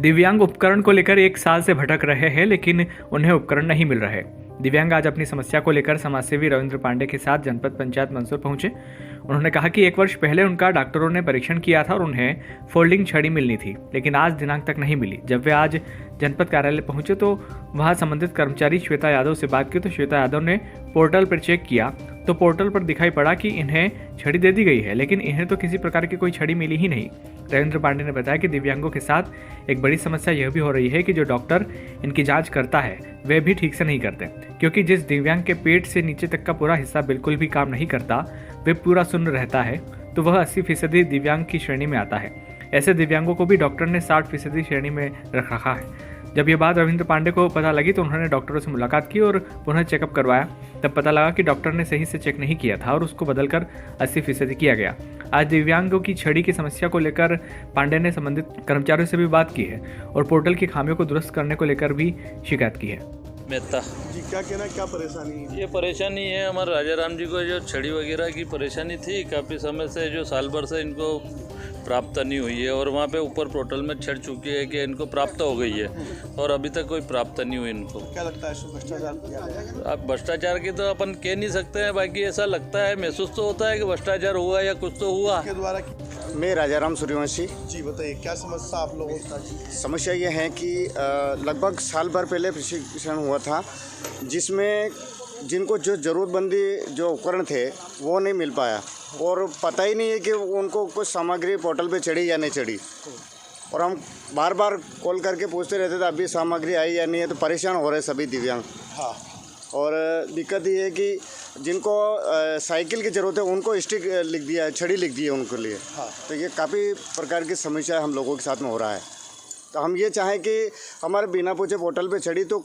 दिव्यांग उपकरण को लेकर 1 साल से भटक रहे हैं, लेकिन उन्हें उपकरण नहीं मिल रहे। दिव्यांग आज अपनी समस्या को लेकर समाजसेवी रविंद्र पांडे के साथ जनपद पंचायत मंदसौर पहुंचे। उन्होंने कहा कि 1 वर्ष पहले उनका डॉक्टरों ने परीक्षण किया था और उन्हें फोल्डिंग छड़ी मिलनी थी, लेकिन आज दिनांक तक नहीं मिली। जब वे आज जनपद कार्यालय पहुंचे तो वहां संबंधित कर्मचारी श्वेता यादव से बात की तो श्वेता यादव ने पोर्टल पर चेक किया तो पोर्टल पर दिखाई पड़ा कि इन्हें छड़ी दे दी गई है, लेकिन इन्हें तो किसी प्रकार की कोई छड़ी मिली ही नहीं। रविंद्र पांडे ने बताया कि दिव्यांगों के साथ एक बड़ी समस्या यह भी हो रही है कि जो डॉक्टर इनकी जांच करता है वे भी ठीक से नहीं करते, क्योंकि जिस दिव्यांग के पेट से नीचे तक का पूरा हिस्सा बिल्कुल भी काम नहीं करता, वे पूरा शून्य रहता है, तो वह 80% दिव्यांग की श्रेणी में आता है। ऐसे दिव्यांगों को भी डॉक्टर ने 60% श्रेणी में रख रखा है। जब ये बात रविंद्र पांडे को पता लगी तो उन्होंने डॉक्टरों से मुलाकात की और पुनः चेकअप करवाया। तब पता लगा कि डॉक्टर ने सही से चेक नहीं किया था और उसको बदलकर 80% किया गया। आज दिव्यांगों की छड़ी की समस्या को लेकर पांडे ने संबंधित कर्मचारियों से भी बात की है और पोर्टल की खामियों को दुरुस्त करने को लेकर भी शिकायत की है। मेहता जी, क्या कहना, क्या परेशानी है? ये परेशानी है हमारे राजा राम जी को जो छड़ी वगैरह की परेशानी थी काफ़ी समय से, जो साल भर से इनको प्राप्त नहीं हुई है और वहाँ पे ऊपर पोर्टल में छड़ चुकी है कि इनको प्राप्त हो गई है और अभी तक कोई प्राप्त नहीं हुई इनको। क्या लगता है भ्रष्टाचार किया है? अब भ्रष्टाचार की तो अपन कह नहीं सकते हैं, बाकी ऐसा लगता है, महसूस तो होता है कि भ्रष्टाचार हुआ या कुछ तो हुआ। के द्वारा मैं राजाराम सूर्यवंशी। जी बताइए, क्या समस्या आप लोगों का? समस्या ये है कि लगभग साल भर पहले प्रशिक्षण हुआ था, जिसमें जिनको जो ज़रूरतमंदी जो उपकरण थे वो नहीं मिल पाया और पता ही नहीं है कि उनको कुछ सामग्री पोर्टल पे चढ़ी या नहीं चढ़ी। और हम बार बार कॉल करके पूछते रहते थे अभी सामग्री आई या नहीं है, तो परेशान हो रहे सभी दिव्यांग। हाँ, और दिक्कत ये है कि जिनको साइकिल की ज़रूरत है उनको स्टिक लिख दिया है, छड़ी लिख दी है उनके लिए। हाँ। तो ये काफ़ी प्रकार की समस्या हम लोगों के साथ में हो रहा है। तो हम ये चाहें कि हमारे बिना पूछे पोर्टल पे छड़ी, तो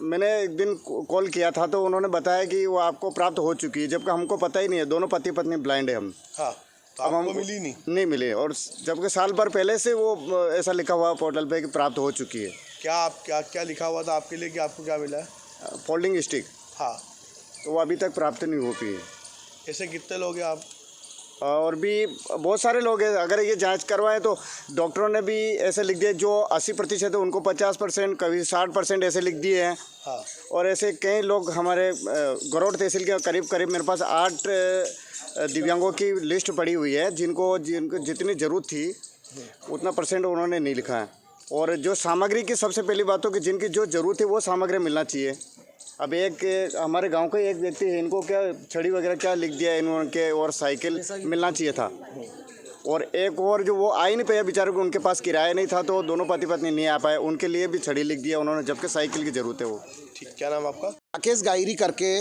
मैंने एक दिन कॉल किया था तो उन्होंने बताया कि वो आपको प्राप्त हो चुकी है, जबकि हमको पता ही नहीं है। दोनों पति पत्नी ब्लाइंड है हम। हाँ, तो अब आपको हमको मिली नहीं मिले, और जबकि साल भर पहले से वो ऐसा लिखा हुआ पोर्टल पे कि प्राप्त हो चुकी है। क्या लिखा हुआ था आपके लिए कि आपको क्या मिला है? Folding stick. हाँ, तो वो अभी तक प्राप्त नहीं हो पाई है। ऐसे कितने लोग हैं आप? और भी बहुत सारे लोग हैं। अगर ये जांच करवाएं तो डॉक्टरों ने भी ऐसे लिख दिए, जो 80% है उनको 50%, कभी 60% ऐसे लिख दिए हैं। हाँ। और ऐसे कई लोग हमारे गरौट तहसील के करीब मेरे पास 8 दिव्यांगों की लिस्ट पड़ी हुई है, जिनको जितनी ज़रूरत थी उतना परसेंट उन्होंने नहीं लिखा है। और जो सामग्री की सबसे पहली बात हो कि जिनकी जो ज़रूरत है वो सामग्री मिलना चाहिए। अब एक हमारे गांव का एक व्यक्ति है, इनको क्या छड़ी वगैरह क्या लिख दिया इन्होंने, और साइकिल मिलना चाहिए था। और एक और जो वो आ ही नहीं पाया बेचारे को, उनके पास किराया नहीं था, तो दोनों पति पत्नी नहीं आ पाए, उनके लिए भी छड़ी लिख दिया उन्होंने, जबकि साइकिल की ज़रूरत है वो। ठीक, क्या नाम आपका? राकेश गायरी करके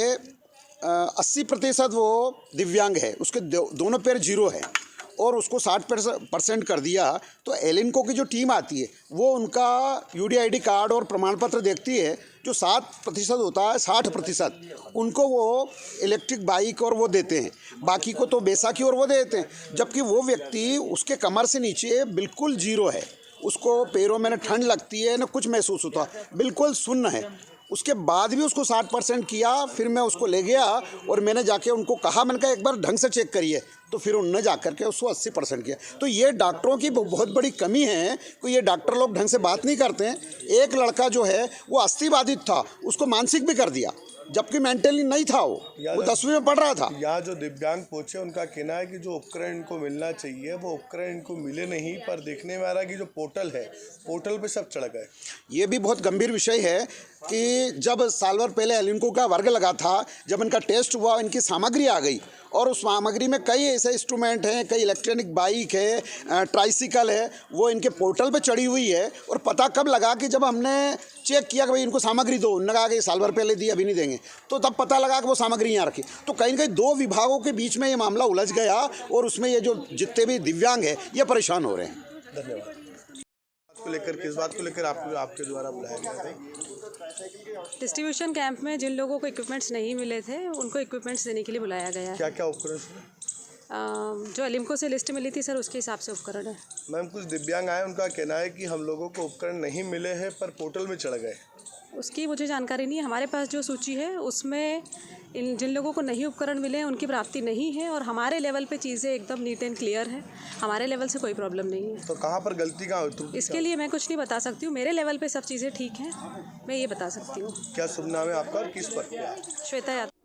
80% वो दिव्यांग है, उसके दोनों पैर जीरो है और उसको 60% कर दिया। तो एलिनको की जो टीम आती है वो उनका UDID कार्ड और प्रमाण पत्र देखती है। जो 7% होता है, 60% उनको वो इलेक्ट्रिक बाइक और वो देते हैं, बाकी को तो बैसाखी और वो देते हैं। जबकि वो व्यक्ति, उसके कमर से नीचे बिल्कुल जीरो है, उसको पैरों में न ठंड लगती है न कुछ महसूस होता, बिल्कुल शून्य है। उसके बाद भी उसको 60% किया। फिर मैं उसको ले गया और मैंने जाके उनको कहा, मैंने कहा एक बार ढंग से चेक करिए, तो फिर उन्होंने जा करके उसको 80% किया। तो ये डॉक्टरों की बहुत बड़ी कमी है कि ये डॉक्टर लोग ढंग से बात नहीं करते हैं। एक लड़का जो है वो अस्थिबाधित था, उसको मानसिक भी कर दिया, जबकि मेंटली नहीं था, वो 10वीं में पढ़ रहा था। यहाँ जो दिव्यांग पहुँचे उनका कहना है कि जो उपकरण इनको मिलना चाहिए वो उपकरण इनको मिले नहीं, पर देखने में आ रहा है कि जो पोर्टल है, पोर्टल पे सब चढ़ गए। ये भी बहुत गंभीर विषय है कि जब साल भर पहले एलिनको का वर्ग लगा था, जब इनका टेस्ट हुआ, इनकी सामग्री आ गई और उस सामग्री में कई ऐसे इंस्ट्रूमेंट हैं, कई इलेक्ट्रॉनिक बाइक है, ट्राइसिकल है, वो इनके पोर्टल पे चढ़ी हुई है। और पता कब लगा कि जब हमने चेक किया कि भाई इनको सामग्री दो, उन्होंने कहा कि साल भर पहले दी, अभी नहीं देंगे, तो तब पता लगा कि वो सामग्री यहाँ रखी। तो कहीं ना कहीं 2 विभागों के बीच में ये मामला उलझ गया और उसमें ये जो जितने भी दिव्यांग हैं ये परेशान हो रहे हैं। धन्यवाद। किस बात को लेकर आपके द्वारा बुलाया गया था? डिस्ट्रीब्यूशन कैंप में जिन लोगों को इक्विपमेंट्स नहीं मिले थे उनको इक्विपमेंट्स देने के लिए बुलाया गया है। क्या क्या उपकरण? जो एलिम्को से लिस्ट मिली थी सर, उसके हिसाब से उपकरण है। मैम, कुछ दिव्यांग आए, उनका कहना है कि हम लोगों को उपकरण नहीं मिले हैं पर पोर्टल में चढ़ गए। उसकी मुझे जानकारी नहीं है। हमारे पास जो सूची है उसमें जिन लोगों को नहीं उपकरण मिले हैं उनकी प्राप्ति नहीं है, और हमारे लेवल पे चीज़ें एकदम नीट एंड क्लियर है। हमारे लेवल से कोई प्रॉब्लम नहीं है। तो कहाँ पर गलती कहाँ हुई? इसके लिए मैं कुछ नहीं बता सकती हूँ। मेरे लेवल पे सब चीज़ें ठीक हैं, मैं ये बता सकती हूँ। क्या शुभ नाम है आपका और किस पर? श्वेता यादव।